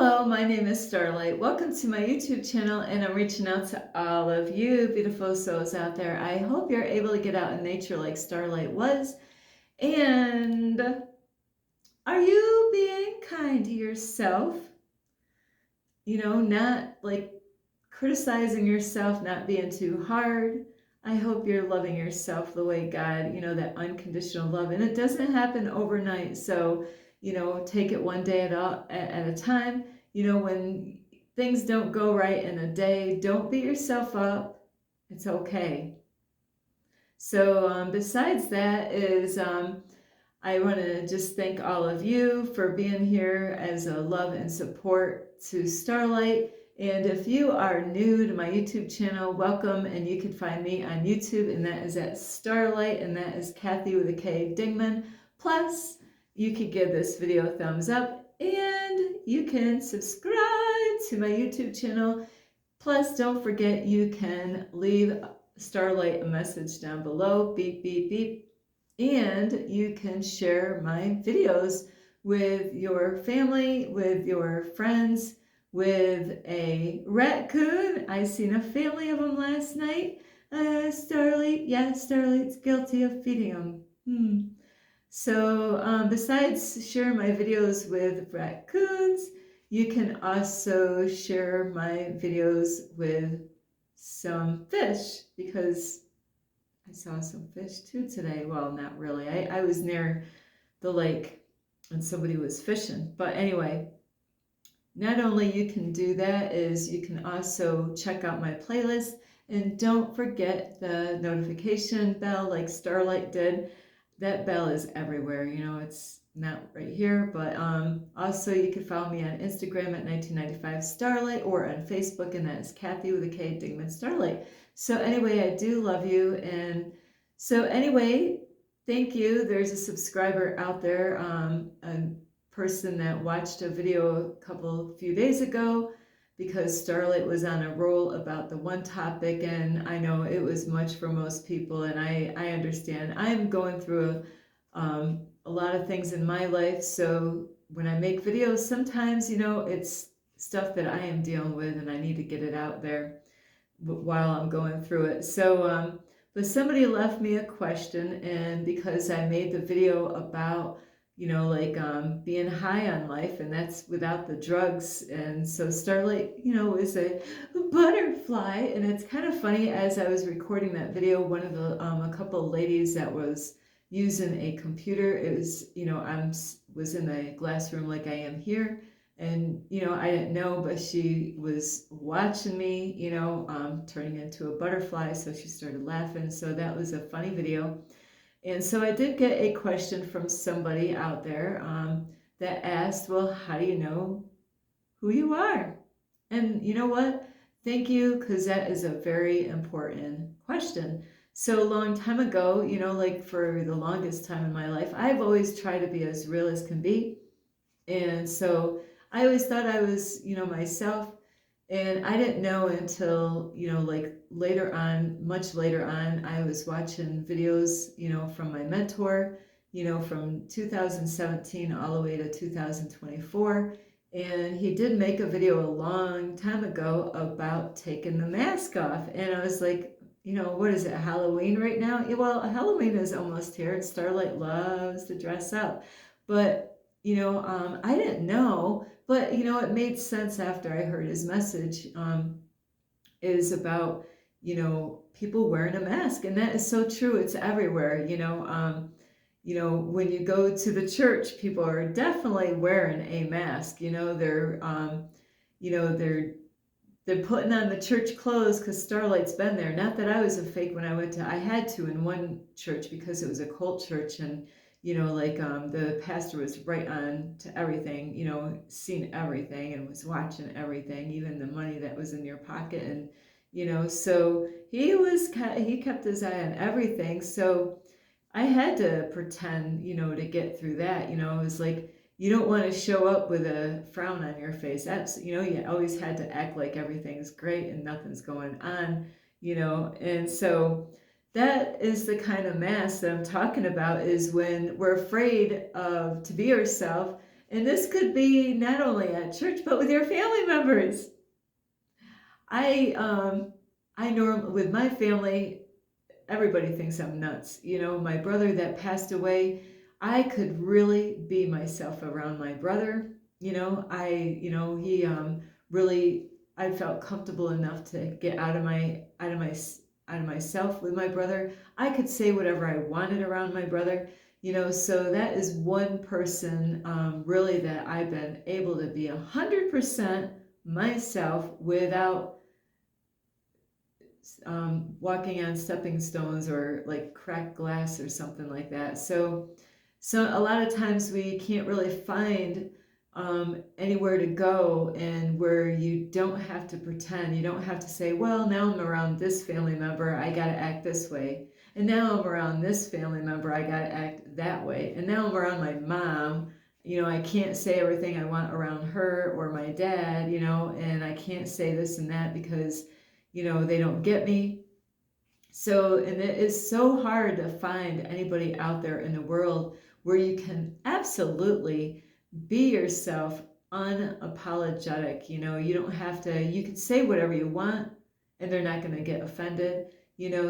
Hello, my name is Starlight. Welcome to my YouTube channel, and I'm reaching out to all of you beautiful souls out there. I hope you're able to get out in nature like Starlight was. And are you being kind to yourself? Not like criticizing yourself, not being too hard. I hope you're loving yourself the way God, that unconditional love. And it doesn't happen overnight. So, take it one day at a time. When things don't go right in a day, don't beat yourself up. It's okay. So, besides that, I want to just thank all of you for being here as a love and support to Starlight. And if you are new to my YouTube channel, welcome. And you can find me on YouTube, and that is at Starlight, and that is Kathy with a K Dingman. Plus, you could give this video a thumbs up, and you can subscribe to my YouTube channel. Plus, don't forget, you can leave Starlight a message down below, beep, beep, beep. And you can share my videos with your family, with your friends, with a raccoon. I seen a family of them last night. Starlight's guilty of feeding them. So besides sharing my videos with raccoons, you can also share my videos with some fish, because I saw some fish too today. Well, not really. I was near the lake and somebody was fishing. But anyway, not only you can do that, is you can also check out my playlist. And don't forget the notification bell like Starlight did. That bell is everywhere. It's not right here, but also you can follow me on Instagram at 1995 Starlight, or on Facebook, and that is Kathy with a K Dingman Starlight. So anyway, I do love you. And so anyway, thank you. There's a subscriber out there, a person that watched a video a few days ago, because Starlight was on a roll about the one topic, and I know it was much for most people, and I understand. I'm going through a lot of things in my life, so when I make videos, sometimes, it's stuff that I am dealing with, and I need to get it out there while I'm going through it. So, but somebody left me a question, and because I made the video about being high on life, and that's without the drugs. And so Starlight, is a butterfly. And it's kind of funny, as I was recording that video, one of the, a couple of ladies that was using a computer, it was, was in the glass room like I am here. And, I didn't know, but she was watching me, turning into a butterfly. So she started laughing. So that was a funny video. And so I did get a question from somebody out there that asked, well, how do you know who you are? And you know what? Thank you, because that is a very important question. So a long time ago, like for the longest time in my life, I've always tried to be as real as can be. And so I always thought I was, myself. And I didn't know until, like later on, much later on, I was watching videos, from my mentor, from 2017 all the way to 2024. And he did make a video a long time ago about taking the mask off. And I was like, what is it, Halloween right now? Yeah, well, Halloween is almost here, and Starlight loves to dress up. But I didn't know, but it made sense after I heard his message, is about, people wearing a mask. And that is so true. It's everywhere. When you go to the church, people are definitely wearing a mask. They're putting on the church clothes because Starlight's been there. Not that I was a fake when I had to in one church, because it was a cult church, and the pastor was right on to everything, seen everything and was watching everything, even the money that was in your pocket. And, so he kept his eye on everything. So I had to pretend, to get through that. It was like, you don't want to show up with a frown on your face. That's, you always had to act like everything's great and nothing's going on, and so that is the kind of mask that I'm talking about, is when we're afraid of to be ourselves, And this could be not only at church, but with your family members. I normally, with my family, everybody thinks I'm nuts. You know, my brother that passed away, I could really be myself around my brother. He really, I felt comfortable enough to get out of myself with my brother. I could say whatever I wanted around my brother. So that is one person really that I've been able to be 100% myself without walking on stepping stones or like cracked glass or something like that. So a lot of times we can't really find anywhere to go and where you don't have to pretend. You don't have to say, well, now I'm around this family member, I got to act this way. And now I'm around this family member, I got to act that way. And now I'm around my mom, I can't say everything I want around her or my dad, and I can't say this and that because they don't get me. So, and it is so hard to find anybody out there in the world where you can absolutely be yourself, unapologetic. You don't have to, you can say whatever you want and they're not going to get offended,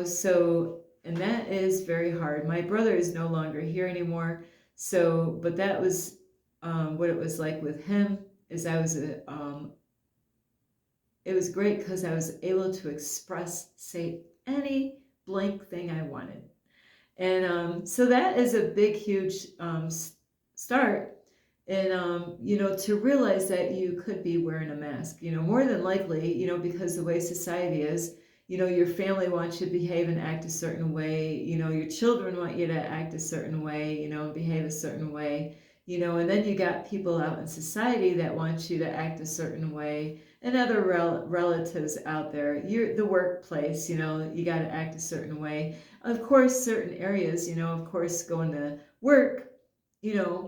so, and that is very hard. My brother is no longer here anymore. So, but that was what it was like with him is it was great because I was able to say any blank thing I wanted. And so that is a big, huge start. And, to realize that you could be wearing a mask, more than likely, because the way society is, your family wants you to behave and act a certain way, your children want you to act a certain way, and behave a certain way, and then you got people out in society that want you to act a certain way, and other relatives out there, the workplace, you got to act a certain way. Of course, certain areas, of course, going to work, they're,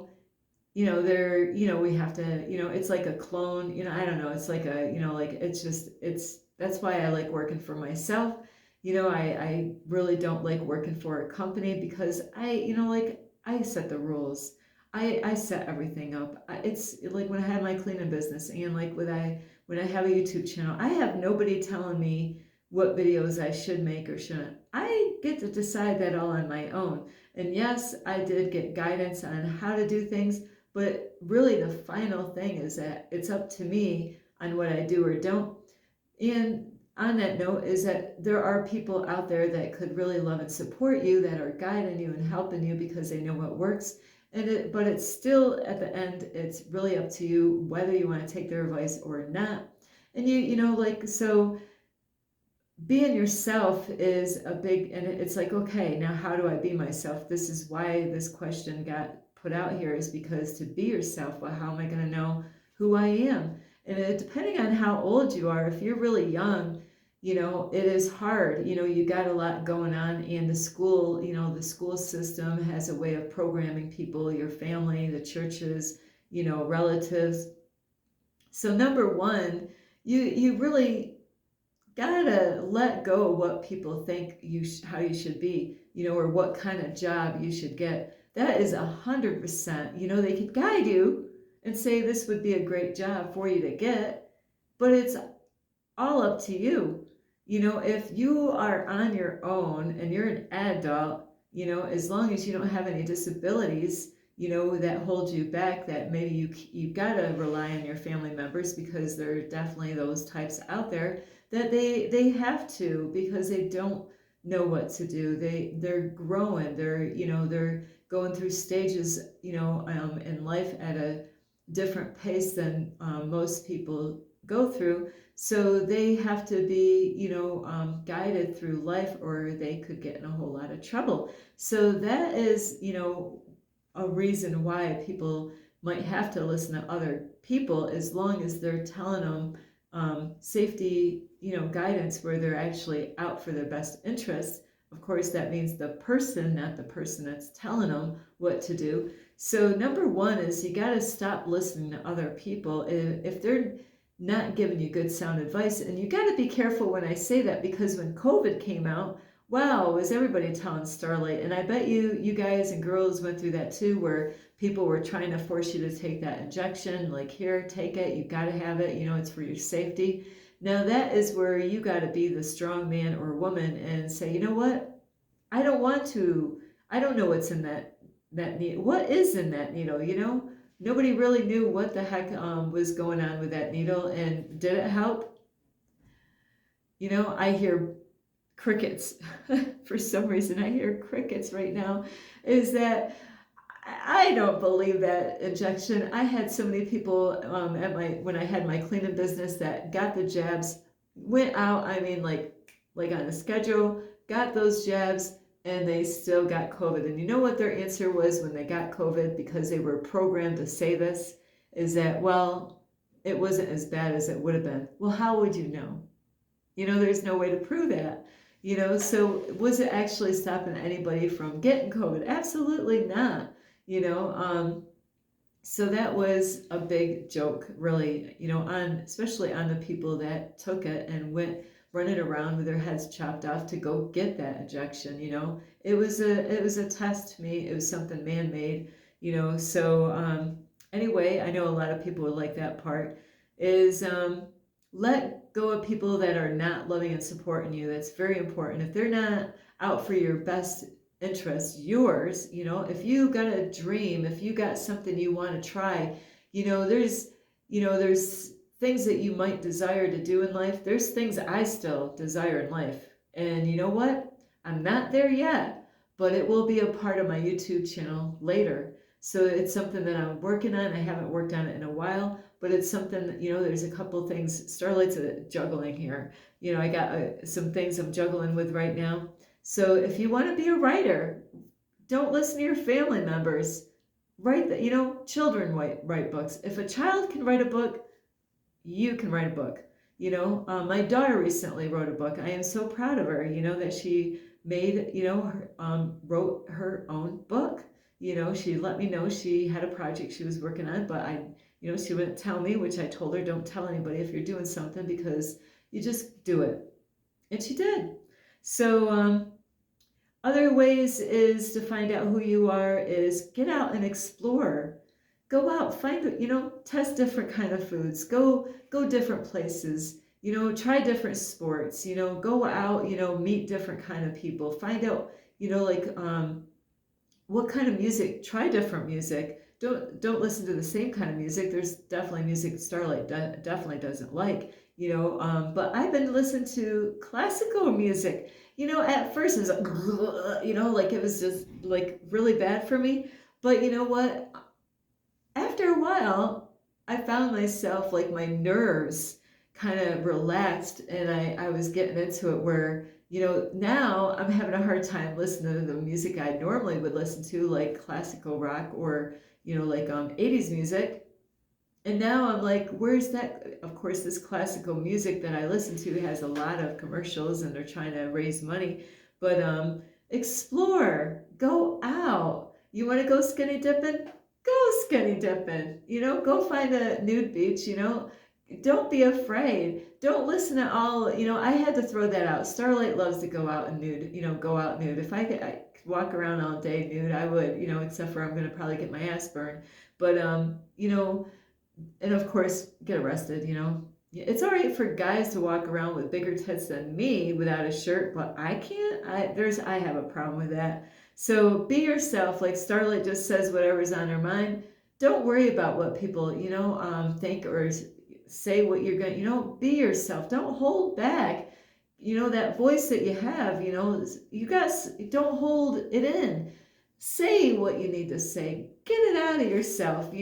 we have to, it's like a clone, I don't know, it's like like, that's why I like working for myself. I really don't like working for a company because I set the rules. I set everything up. It's like when I had my cleaning business and like when I have a YouTube channel, I have nobody telling me what videos I should make or shouldn't. I get to decide that all on my own. And yes, I did get guidance on how to do things, but really the final thing is that it's up to me on what I do or don't. And on that note is that there are people out there that could really love and support you, that are guiding you and helping you because they know what works. But it's still at the end, it's really up to you whether you want to take their advice or not. And so being yourself is a big, and it's like, okay, now how do I be myself? This is why this question got put out here, is because to be yourself, well, how am I going to know who I am? And depending on how old you are, if you're really young, it is hard. You got a lot going on in the school. The school system has a way of programming people, your family, the churches, relatives. So number one, you really gotta let go of what people think how you should be, or what kind of job you should get. That is 100%. They could guide you and say this would be a great job for you to get, but it's all up to you. If you are on your own and you're an adult, as long as you don't have any disabilities, that hold you back, that maybe you gotta rely on your family members, because there are definitely those types out there that they have to, because they don't know what to do. They're growing, they're going through stages, in life at a different pace than most people go through. So they have to be, guided through life, or they could get in a whole lot of trouble. So that is, a reason why people might have to listen to other people, as long as they're telling them safety, guidance, where they're actually out for their best interests. Of course, that means the person, not the person that's telling them what to do. So number one is you got to stop listening to other people if they're not giving you good sound advice. And you got to be careful when I say that, because when COVID came out, wow, was everybody telling Starlight? And I bet you guys and girls went through that too, where people were trying to force you to take that injection, like, here, take it, you got to have it, it's for your safety. Now that is where you got to be the strong man or woman and say, you know what, I don't want to, I don't know what's in that needle. What is in that needle? Nobody really knew what the heck was going on with that needle, and did it help? I hear crickets. For some reason, I hear crickets right now. Is that I don't believe that injection. I had so many people when I had my cleaning business that got the jabs, went out. I mean, like on a schedule, got those jabs, and they still got COVID. And you know what their answer was when they got COVID, because they were programmed to say this, is that, well, it wasn't as bad as it would have been. Well, how would you know? There's no way to prove that. So was it actually stopping anybody from getting COVID? Absolutely not. So that was a big joke, really, especially on the people that took it and went running around with their heads chopped off to go get that injection. It was a test to me. It was something man-made. So anyway, I know a lot of people would like that part, is let go of people that are not loving and supporting you. That's very important. If they're not out for your best interest, yours, if you got a dream, if you got something you want to try, there's things that you might desire to do in life. There's things I still desire in life. And you know what? I'm not there yet, but it will be a part of my YouTube channel later. So it's something that I'm working on. I haven't worked on it in a while, but it's something that, there's a couple things. Starlight's juggling here. I got some things I'm juggling with right now. So if you want to be a writer, don't listen to your family members. Write children write books. If a child can write a book, you can write a book. My daughter recently wrote a book. I am so proud of her, that she made, wrote her own book. She let me know she had a project she was working on, but she wouldn't tell me, which I told her, don't tell anybody if you're doing something, because you just do it. And she did. So other ways is to find out who you are is get out and explore. Go out, find, test different kind of foods, go different places, try different sports, go out, meet different kind of people, find out, what kind of music, try different music. Don't listen to the same kind of music. There's definitely music Starlight definitely doesn't like, but I've been listening to classical music. At first it was like it was just like really bad for me. But you know what? After a while, I found myself, like, my nerves kind of relaxed, and I was getting into it where, now I'm having a hard time listening to the music I normally would listen to, like classical rock or, like 80s music. And now I'm like, where's that? Of course, this classical music that I listen to has a lot of commercials and they're trying to raise money. But explore, go out. You want to go skinny dipping? Go skinny dipping. Go find a nude beach, Don't be afraid. Don't listen to all, I had to throw that out. Starlight loves to go out and nude, go out nude. If I could walk around all day nude, I would, except for I'm going to probably get my ass burned. But, and of course, get arrested, It's all right for guys to walk around with bigger tits than me without a shirt, but I can't. I have a problem with that. So be yourself. Like Starlight just says whatever's on her mind. Don't worry about what people, think or say what you're going to, be yourself. Don't hold back. That voice that you have, you guys don't hold it in. Say what you need to say. Get it out of yourself,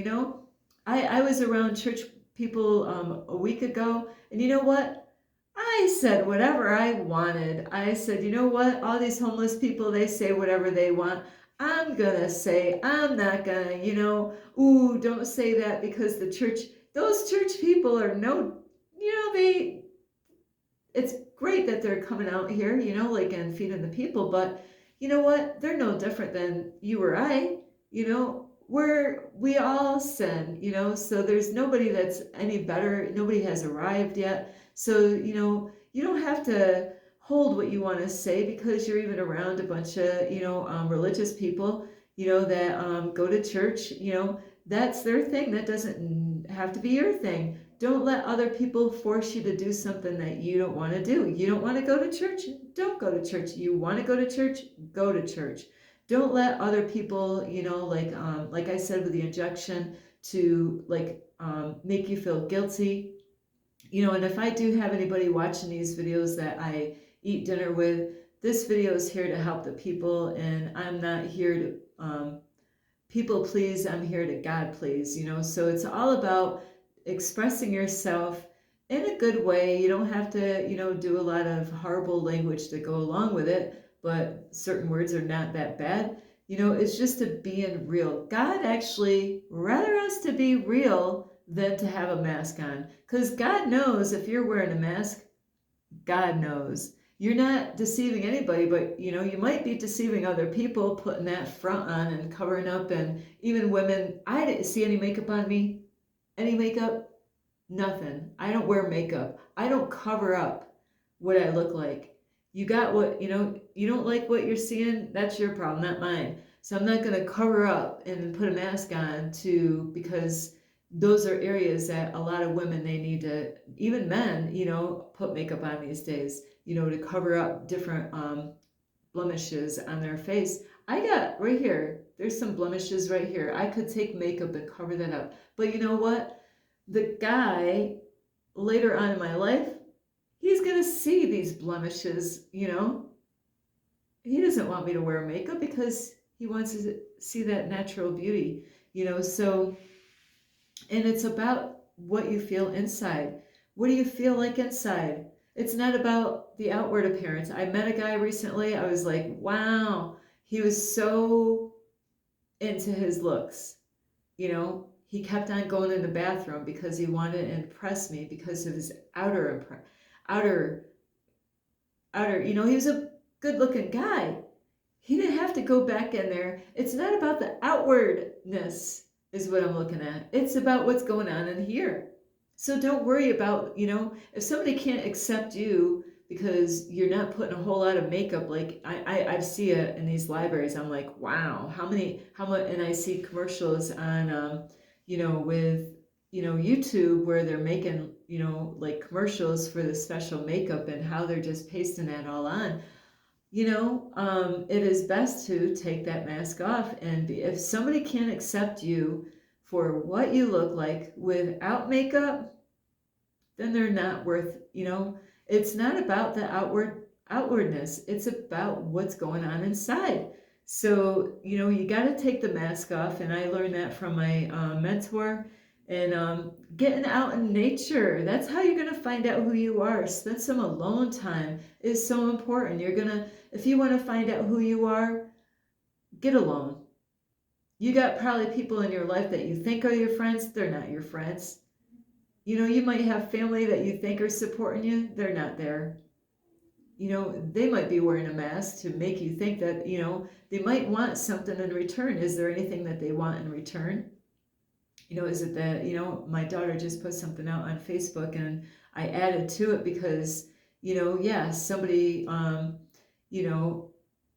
I was around church people a week ago, and you know what? I said whatever I wanted. I said, you know what? All these homeless people, they say whatever they want. I'm gonna say, I'm not gonna, ooh, don't say that, because those church people are it's great that they're coming out here, and feeding the people, but you know what? They're no different than you or I, we all sin, so there's nobody that's any better. Nobody has arrived yet. So, you don't have to hold what you want to say because you're even around a bunch of, religious people, that go to church, that's their thing. That doesn't have to be your thing. Don't let other people force you to do something that you don't want to do. You don't want to go to church? Don't go to church. You want to go to church? Go to church. Don't let other people, like I said with the injection, to make you feel guilty. And if I do have anybody watching these videos that I eat dinner with, this video is here to help the people, and I'm not here to people please. I'm here to God please. So it's all about expressing yourself in a good way. You don't have to, do a lot of horrible language to go along with it, but certain words are not that bad. It's just to being real. God actually rather us to be real than to have a mask on, because God knows if you're wearing a mask. God knows you're not deceiving anybody, but you might be deceiving other people, putting that front on and covering up. And even women, I didn't see any makeup on me. Any makeup? Nothing. I don't wear makeup. I don't cover up what I look like. You got what, you don't like what you're seeing, that's your problem, not mine. So I'm not going to cover up and put a mask on because those are areas that a lot of women, they need to, even men, put makeup on these days, to cover up different blemishes on their face. I got right here, there's some blemishes right here. I could take makeup and cover that up. But you know what? The guy later on in my life, he's going to see these blemishes, He doesn't want me to wear makeup because he wants to see that natural beauty, so, and it's about what you feel inside. What do you feel like inside? It's not about the outward appearance. I met a guy recently. I was like, wow, he was so into his looks. He kept on going in the bathroom because he wanted to impress me because of his outer, he was a good looking guy. He didn't have to go back in there. It's not about the outwardness is what I'm looking at. It's about what's going on in here. So don't worry about, if somebody can't accept you because you're not putting a whole lot of makeup, like I see it in these libraries. I'm like, wow, how much, and I see commercials on, with, YouTube where they're making, like commercials for the special makeup and how they're just pasting that all on. It is best to take that mask off, and if somebody can't accept you for what you look like without makeup, then they're not worth, it's not about the outwardness. It's about what's going on inside. So, you got to take the mask off. And I learned that from my mentor. And getting out in nature, that's how you're going to find out who you are. Spend some alone time is so important. If you want to find out who you are, get alone. You got probably people in your life that you think are your friends. They're not your friends. You might have family that you think are supporting you. They're not there. They might be wearing a mask to make you think that, they might want something in return. Is there anything that they want in return? Is it that, my daughter just put something out on Facebook and I added to it because, somebody,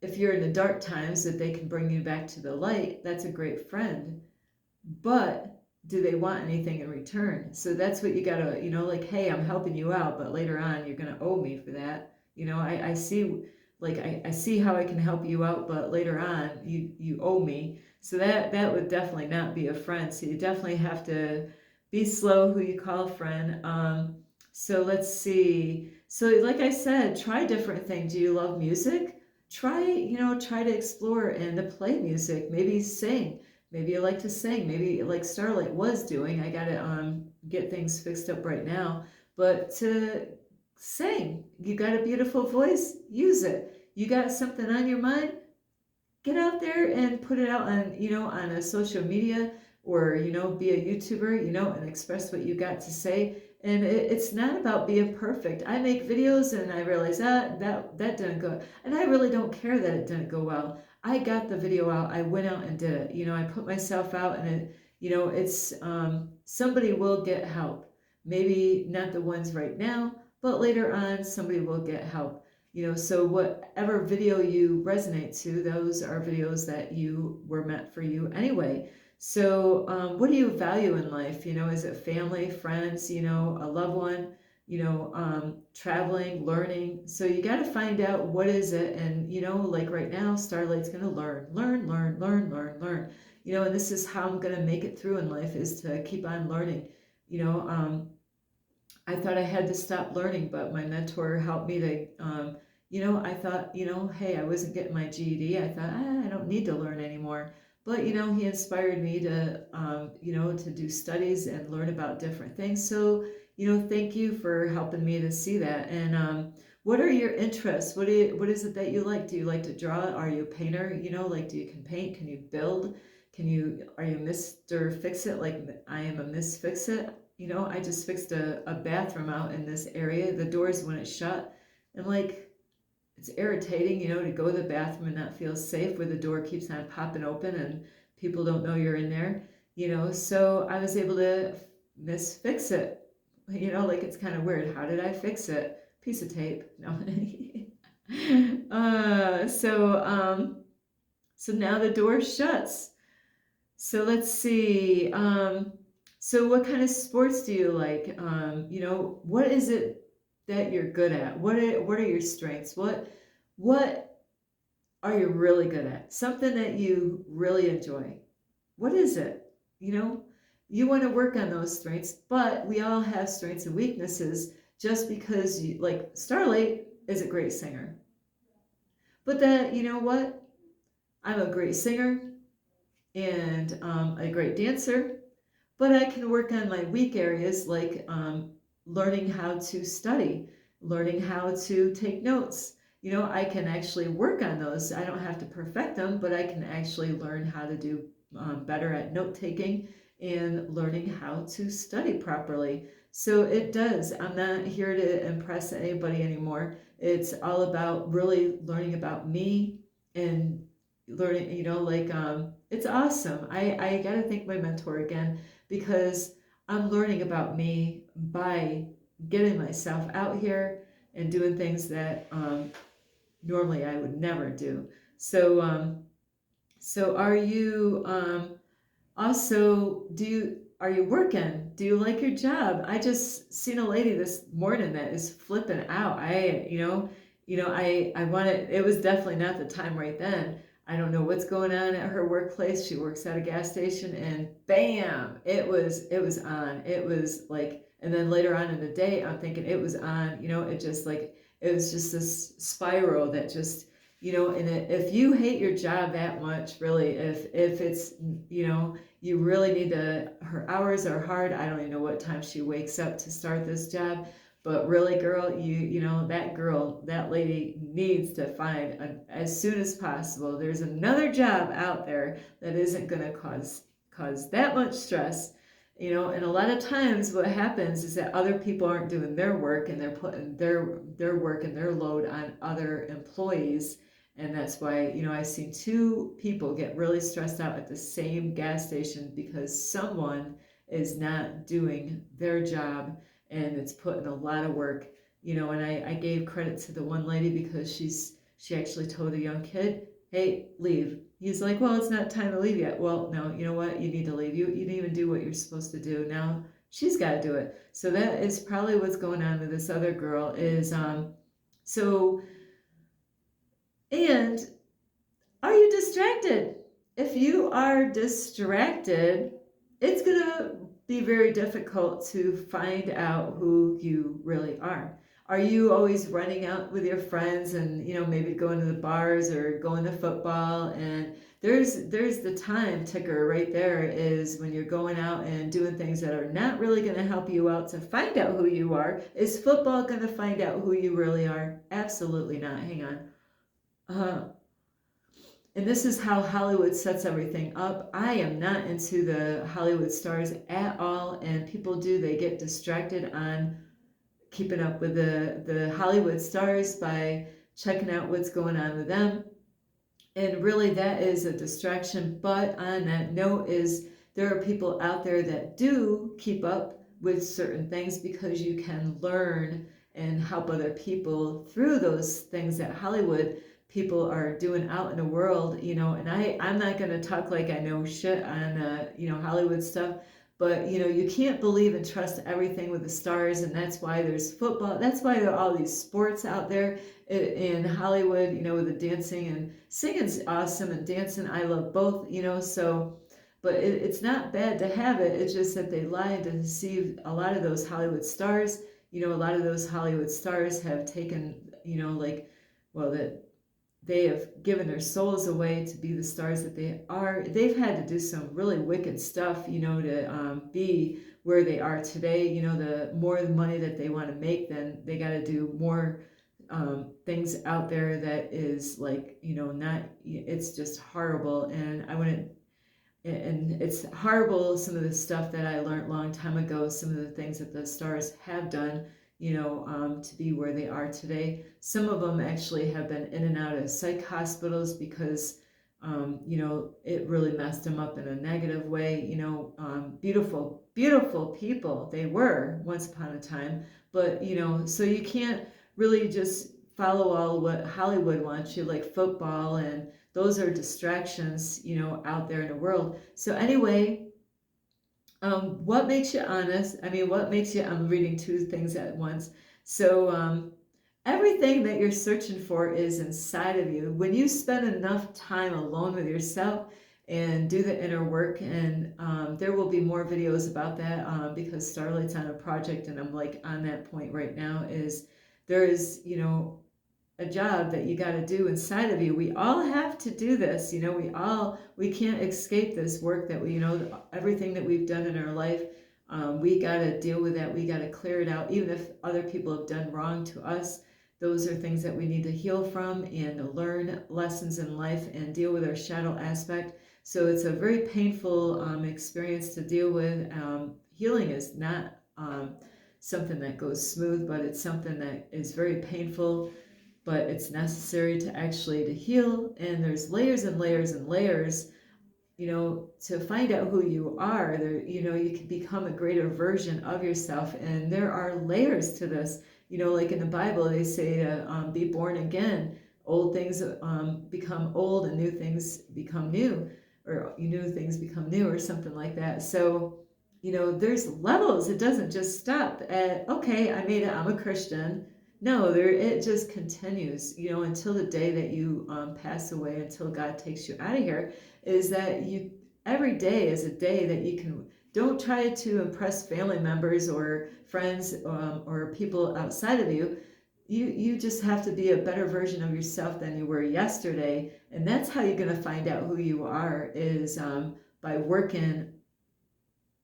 if you're in the dark times that they can bring you back to the light, that's a great friend. But do they want anything in return? So that's what you gotta, like, hey, I'm helping you out, but later on you're gonna owe me for that. I see, like, I see how I can help you out, but later on you owe me. So that would definitely not be a friend. So you definitely have to be slow who you call a friend. So let's see. So like I said, try different things. Do you love music? Try to explore and to play music. Maybe sing. Maybe you like to sing. Maybe like Starlight was doing. I gotta get things fixed up right now. But to sing, you got a beautiful voice. Use it. You got something on your mind. Get out there and put it out on on a social media, or be a YouTuber, and express what you got to say. And it's not about being perfect. I make videos and I realize that didn't go, and I really don't care that it didn't go well. I got the video out. I went out and did it. I put myself out, and it's somebody will get help. Maybe not the ones right now, but later on somebody will get help. So whatever video you resonate to, those are videos that you were meant for you anyway. So what do you value in life? Is it family, friends, a loved one, traveling, learning? So you got to find out what is it. And, like right now, Starlight's going to learn. And this is how I'm going to make it through in life, is to keep on learning. I thought I had to stop learning, but my mentor helped me to, I thought, hey, I wasn't getting my GED. I thought, I don't need to learn anymore. But, he inspired me to, to do studies and learn about different things. So, thank you for helping me to see that. And what are your interests? What is it that you like? Do you like to draw? Are you a painter? Like, can paint? Can you build? Are you Mr. Fix-It? Like I am a Miss Fix-It? I just fixed a bathroom out in this area. The doors wouldn't shut. And like, it's irritating, to go to the bathroom and not feel safe where the door keeps on popping open and people don't know you're in there, So I was able to fix it. Like, it's kind of weird. How did I fix it? Piece of tape. No. So now the door shuts. So let's see. So what kind of sports do you like? What is it that you're good at? What are your strengths? What are you really good at? Something that you really enjoy. What is it? You want to work on those strengths, but we all have strengths and weaknesses. Just because like Starlight is a great singer. But that, what? I'm a great singer and a great dancer. But I can work on my weak areas, like learning how to study, learning how to take notes. I can actually work on those. I don't have to perfect them, but I can actually learn how to do better at note taking and learning how to study properly. So it does. I'm not here to impress anybody anymore. It's all about really learning about me and learning, it's awesome. I got to thank my mentor again, because I'm learning about me by getting myself out here and doing things that normally I would never do. So are you also, are you working? Do you like your job? I just seen a lady this morning that is flipping out. I wanted, it was definitely not the time right then. I don't know what's going on at her workplace. She works at a gas station, and bam, it was on. It was like, and then later on in the day, I'm thinking it was on, it was just this spiral that just, and if you hate your job that much, really, if it's, you really need to, her hours are hard. I don't even know what time she wakes up to start this job. But really, girl, that lady needs to find as soon as possible. There's another job out there that isn't going to cause that much stress, And a lot of times, what happens is that other people aren't doing their work, and they're putting their work and their load on other employees, and that's why I've seen two people get really stressed out at the same gas station because someone is not doing their job, and it's putting a lot of work, and I gave credit to the one lady because she actually told a young kid, hey, leave. He's like, well, it's not time to leave yet. Well, no, you know what? You need to leave. You didn't even do what you're supposed to do. Now she's got to do it. So that is probably what's going on with this other girl is, and are you distracted? If you are distracted, it's going to be very difficult to find out who you really are. Are you always running out with your friends and, maybe going to the bars or going to football? And there's the time ticker right there, is when you're going out and doing things that are not really going to help you out to find out who you are. Is football going to find out who you really are? Absolutely not. Hang on. And this is how Hollywood sets everything up. I am not into the Hollywood stars at all. And people they get distracted on keeping up with the Hollywood stars by checking out what's going on with them. And really that is a distraction. But on that note there are people out there that do keep up with certain things, because you can learn and help other people through those things that Hollywood people are doing out in the world, and I'm not going to talk like I know shit on, Hollywood stuff, but, you can't believe and trust everything with the stars, and that's why there's football. That's why there are all these sports out there in Hollywood, with the dancing and singing's awesome, and dancing, I love both, so, but it's not bad to have it. It's just that they lie to deceive a lot of those Hollywood stars. A lot of those Hollywood stars have taken, that they have given their souls away to be the stars that they are. They've had to do some really wicked stuff, to be where they are today. The more the money that they want to make, then they got to do more things out there that is like, not, it's just horrible. And I wouldn't, and it's horrible, some of the stuff that I learned a long time ago, some of the things that the stars have done, to be where they are today. Some of them actually have been in and out of psych hospitals because, it really messed them up in a negative way. Beautiful, beautiful people they were once upon a time, but, so you can't really just follow all what Hollywood wants you, like football, and those are distractions, out there in the world. So anyway, what makes you honest? I mean, what makes you, I'm reading two things at once. So everything that you're searching for is inside of you. When you spend enough time alone with yourself and do the inner work, and there will be more videos about that because Starlight's on a project, and I'm like on that point right now, is there is, a job that you got to do inside of you. We all have to do this, we can't escape this work that we, everything that we've done in our life, we got to deal with that. We got to clear it out. Even if other people have done wrong to us, those are things that we need to heal from and learn lessons in life and deal with our shadow aspect. So it's a very painful experience to deal with. Healing is not something that goes smooth, but it's something that is very painful, but it's necessary to heal. And there's layers and layers and layers, to find out who you are. There, you can become a greater version of yourself, and there are layers to this. Like in the Bible, they say to be born again. Old things become old, and new things become new, or new things become new, or something like that. So, there's levels. It doesn't just stop at, okay, I made it, I'm a Christian. No, it just continues, until the day that you pass away, until God takes you out of here. Is that every day is a day that you can, don't try to impress family members or friends or people outside of you. You just have to be a better version of yourself than you were yesterday. And that's how you're going to find out who you are, is by working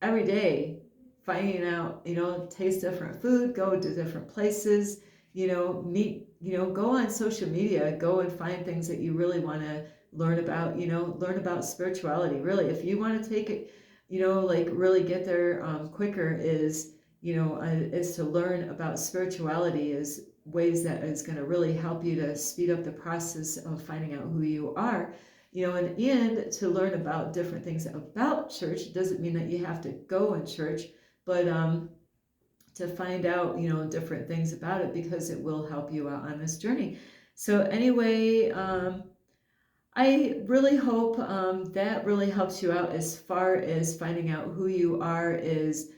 every day, finding out, taste different food, go to different places, meet, go on social media, go and find things that you really want to learn about, learn about spirituality. Really, if you want to take it, like really get there quicker, is, is to learn about spirituality, is ways that is going to really help you to speed up the process of finding out who you are. And to learn about different things about church. Doesn't mean that you have to go in church, but to find out, different things about it, because it will help you out on this journey. So anyway, I really hope that really helps you out as far as finding out who you are. Is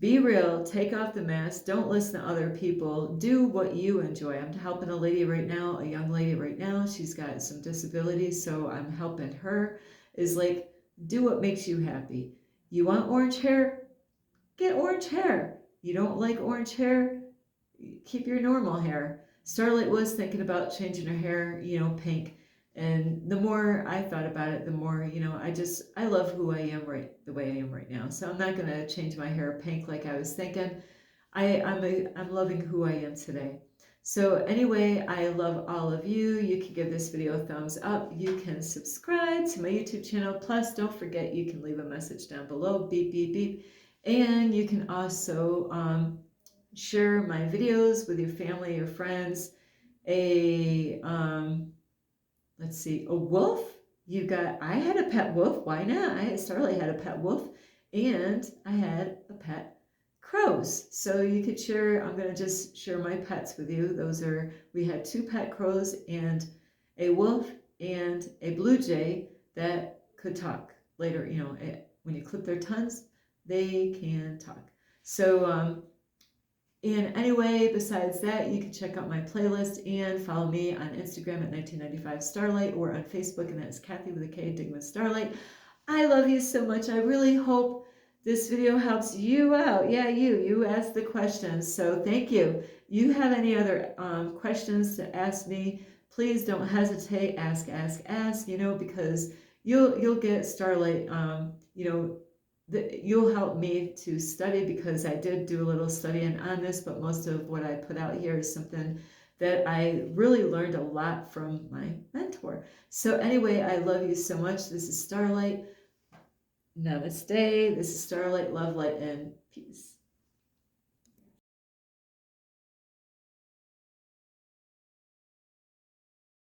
be real, take off the mask, don't listen to other people, do what you enjoy. I'm helping a lady right now, a young lady right now. She's got some disabilities, so I'm helping her. Is like, do what makes you happy. You want orange hair? Get orange hair. You don't like orange hair? Keep your normal hair. Starlight was thinking about changing her hair, pink. And the more I thought about it, the more, I love who I am the way I am right now. So I'm not going to change my hair pink like I was thinking. I'm loving who I am today. So anyway, I love all of you. You can give this video a thumbs up. You can subscribe to my YouTube channel. Plus, don't forget, you can leave a message down below. Beep, beep, beep. And you can also share my videos with your family, your friends. Let's see, a wolf. I had a pet wolf. Why not? Starlight had a pet wolf, and I had a pet crows. So you could share, I'm going to just share my pets with you. We had 2 pet crows and a wolf and a blue jay that could talk later. When you clip their tongues, they can talk. So, and anyway, besides that, you can check out my playlist and follow me on Instagram at 1995 Starlight or on Facebook, and that's Kathy with a K, Dingman Starlight. I love you so much. I really hope this video helps you out. Yeah, you asked the questions, so thank you. You have any other questions to ask me, please don't hesitate. Ask, because you'll get Starlight. You'll help me to study, because I did do a little studying on this, but most of what I put out here is something that I really learned a lot from my mentor. So anyway, I love you so much. This is Starlight. Namaste. This is Starlight, love, light, and peace.